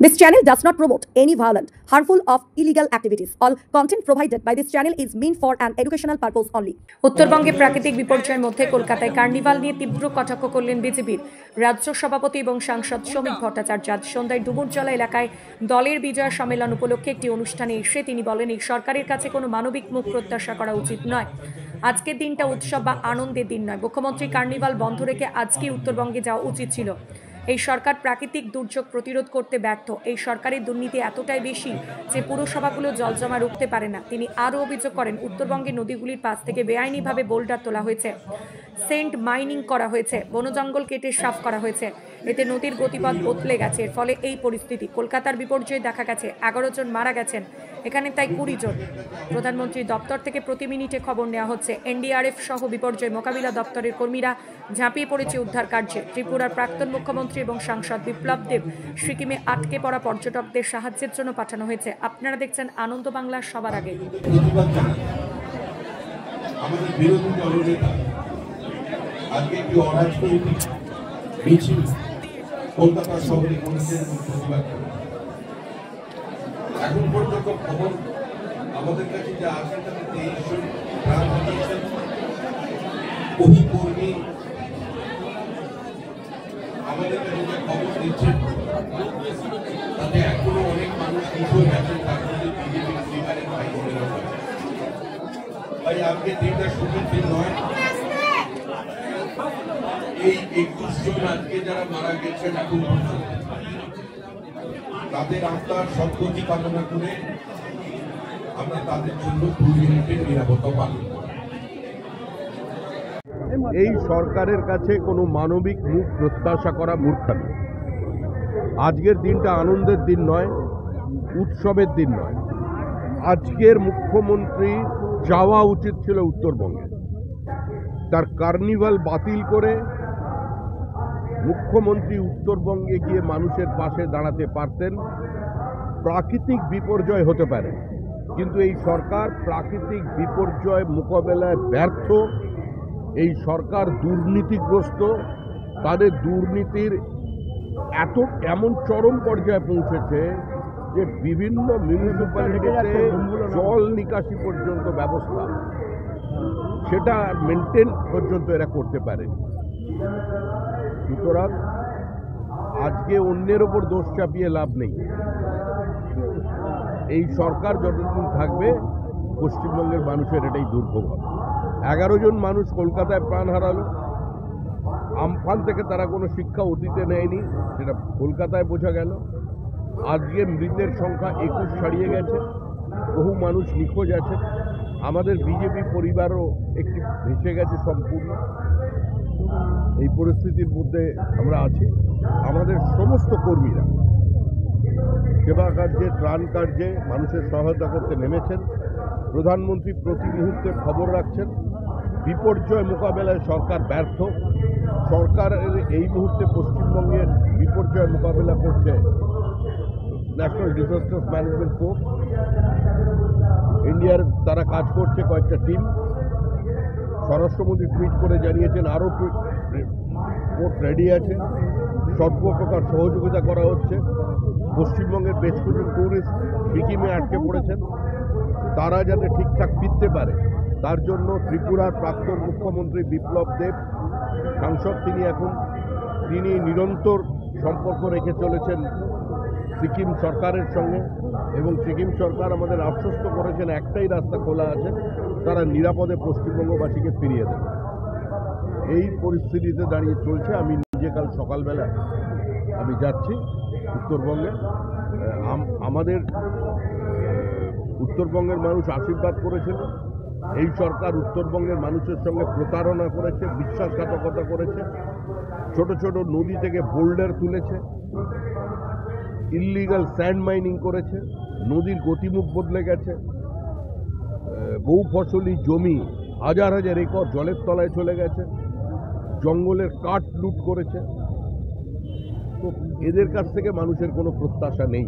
This channel does not promote any violent, harmful, or illegal activities. All content provided by this channel is meant for an educational purpose only. উত্তরবঙ্গে প্রাকৃতিক বিপর্যয়ের মধ্যে কলকাতায় carnival নিয়ে তীব্র কটাক্ষ করলেন বিজেপির রাজ্য সভাপতি এবং সাংসদ শ্রমিক ভট্টাচার্য। আজ সন্ধ্যায় ডুমুরজলা এলাকায় দলের বিজয় সম্মেলন উপলক্ষে একটি অনুষ্ঠানে এসে তিনি বলেন, এই সরকারের কাছে কোনো মানবিক মুখ প্রত্যাশা করা উচিত নয়। আজকের দিনটা উৎসব বা আনন্দের দিন নয়। মুখ্যমন্ত্রী কার্নিভাল বন্ধ রেখে আজকে উত্তরবঙ্গে যাওয়া উচিত ছিল। এই সরকার প্রাকৃতিক দুর্যোগ প্রতিরোধ করতে ব্যর্থ। এই সরকারের দুর্নীতি এতটাই বেশি যে পুরসভাগুলো জলজমা রুখতে পারে না। তিনি আরও অভিযোগ করেন, উত্তরবঙ্গের নদীগুলির পাশ থেকে বেআইনিভাবে বোল্ডার তোলা হয়েছে, সেন্ট মাইনিং করা হয়েছে, বনজঙ্গল কেটে সাফ করা হয়েছে। এতে নদীর গতিপথ বদলে গেছে। এর ফলে এই পরিস্থিতি। কলকাতার বিপর্যয়ে দেখা গেছে 11 জন মারা গেছেন, এখানে তাই 20 জন। প্রধানমন্ত্রীর দপ্তর থেকে প্রতি মিনিটে খবর নেওয়া হচ্ছে। এনডিআরএফ সহ বিপর্যয় মোকাবিলা দপ্তরের কর্মীরা ঝাঁপিয়ে পড়েছে উদ্ধার কার্যে। ত্রিপুরার প্রাক্তন মুখ্যমন্ত্রী এবং সাংসদ বিপ্লব দেব সিকিমে আটকে পড়া পর্যটকদের সাহায্যের জন্য পাঠানো হয়েছে। আপনারা দেখছেন আনন্দ বাংলা সবার আগে। আমাদের বিরোধী দলনেতা আজকে একটি অরাজনৈতিক মিছিল কলকাতা শহরে করেছেন প্রতিবাদ করে। এখন পর্যন্ত খবর আমাদের কাছে যা আছে তাতে 23 জন প্রাণ হারিয়েছেন, বহু কর্মী আমাদের কাছে যে খবর দিচ্ছেন তাতে এখনো অনেক মানুষ নিখোঁজ আছেন, তার মধ্যে বিজেপির পরিবারের ভাই বোনেরা রয়েছে। ভাই আজকে দিনটা সুখের দিন নয়। এই 21 জন আজকে যারা মারা গেছেন এখন তাদের আত্মার সদ্গতি কামনা করে আমরা তাদের জন্য 2 মিনিটের নিরাপত্তা পালন করি। এই সরকারের কাছে কোনো মানবিক মুখ প্রত্যাশা করা মূর্খামি। আজকের দিনটা আনন্দের দিন নয়, উৎসবের দিন নয়। আজকের মুখ্যমন্ত্রী যাওয়া উচিত ছিল উত্তরবঙ্গে। তার কার্নিভাল বাতিল করে মুখ্যমন্ত্রী উত্তরবঙ্গে গিয়ে মানুষের পাশে দাঁড়াতে পারতেন। প্রাকৃতিক বিপর্যয় হতে পারে, কিন্তু এই সরকার প্রাকৃতিক বিপর্যয় মোকাবেলায় ব্যর্থ। এই সরকার দুর্নীতিগ্রস্ত। তাদের দুর্নীতির এমন চরম পর্যায়ে পৌঁছেছে যে বিভিন্ন মিউনিসিপ্যালিটিতে জল নিকাশি পর্যন্ত ব্যবস্থা সেটা মেনটেন পর্যন্ত এরা করতে পারে। সুতরাং আজকে অন্যের ওপর দোষ চাপিয়ে লাভ নেই। এই সরকার যতদিন থাকবে পশ্চিমবঙ্গের মানুষের এটাই দুর্ভোগ হবে। 11 জন মানুষ কলকাতায় প্রাণ হারালো। আমফান থেকে তারা কোনো শিক্ষা অতীতে নেয়নি, সেটা কলকাতায় বোঝা গেল। আজকে মৃতের সংখ্যা 21 ছাড়িয়ে গেছে, বহু মানুষ নিখোঁজ আছে। আমাদের বিজেপি পরিবারও একটি ভেসে গেছে সম্পূর্ণ। এই পরিস্থিতির মধ্যে আমরা আছি। আমাদের সমস্ত কর্মীরা সেবা কার্যে, ত্রাণ কার্যে মানুষের সহায়তা করতে নেমেছেন। প্রধানমন্ত্রী প্রতি মুহূর্তে খবর রাখছেন। বিপর্যয় মোকাবেলায় সরকার ব্যর্থ। সরকারের এই মুহূর্তে পশ্চিমবঙ্গের বিপর্যয় মোকাবেলা করছে ন্যাশনাল ডিজাস্টার ম্যানেজমেন্ট ফোর্স, ইন্ডিয়ার তারা কাজ করছে কয়েকটা টিম। স্বরাষ্ট্রমন্ত্রী টুইট করে জানিয়েছেন আরও ফোর্স রেডি আছে, সর্বপ্রকার সহযোগিতা করা হচ্ছে। পশ্চিমবঙ্গের বেশ কিছু ট্যুরিস্ট সিকিমে আটকে পড়েছেন, তারা যাতে ঠিকঠাক ফিরতে পারে তার জন্য ত্রিপুরার প্রাক্তন মুখ্যমন্ত্রী বিপ্লব দেব সাংসদ, তিনি নিরন্তর সম্পর্ক রেখে চলেছেন সিকিম সরকারের সঙ্গে, এবং সিকিম সরকার আমাদের আশ্বস্ত করেছেন একটাই রাস্তা খোলা আছে, তারা নিরাপদে পশ্চিমবঙ্গবাসীকে ফিরিয়ে দেবে। এই পরিস্থিতিতে দাঁড়িয়ে চলছে। আমি নিজে কাল সকালবেলা আমি যাচ্ছি উত্তরবঙ্গে। আমাদের উত্তরবঙ্গের মানুষ আশীর্বাদ করেছিল। এই সরকার উত্তরবঙ্গের মানুষের সঙ্গে প্রতারণা করেছে, বিশ্বাসঘাতকতা করেছে। ছোট ছোট নদী থেকে বোল্ডার তুলেছে, ইল্লিগাল স্যান্ড মাইনিং করেছে, নদীর গতিমুখ বদলে গেছে। বহু ফসলি জমি হাজার হাজার একর জলের তলায় চলে গেছে, জঙ্গলের কাঠ লুট করেছে। তো এদের কাছ থেকে মানুষের কোনো প্রত্যাশা নেই,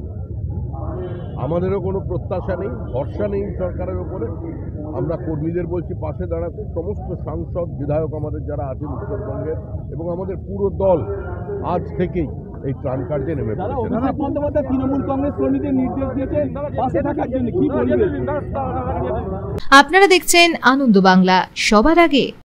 আমাদেরও কোনো প্রত্যাশা নেই, ভরসা নেই সরকারের উপরে। আমরা কর্মীদের বলছি পাশে দাঁড়াতে। সমস্ত সাংসদ বিধায়ক আমাদের যারা আছেন উত্তরবঙ্গের এবং আমাদের পুরো দল আজ থেকেই এই ত্রাণ কার্যে নেমে পড়েছেন। অভিষেক বন্দ্যোপাধ্যায় তৃণমূল কংগ্রেস কর্মীদের নির্দেশ দিয়েছেন পাশে থাকার জন্য, কি বলবেন? আপনারা দেখছেন আনন্দ বাংলা, সবার আগে।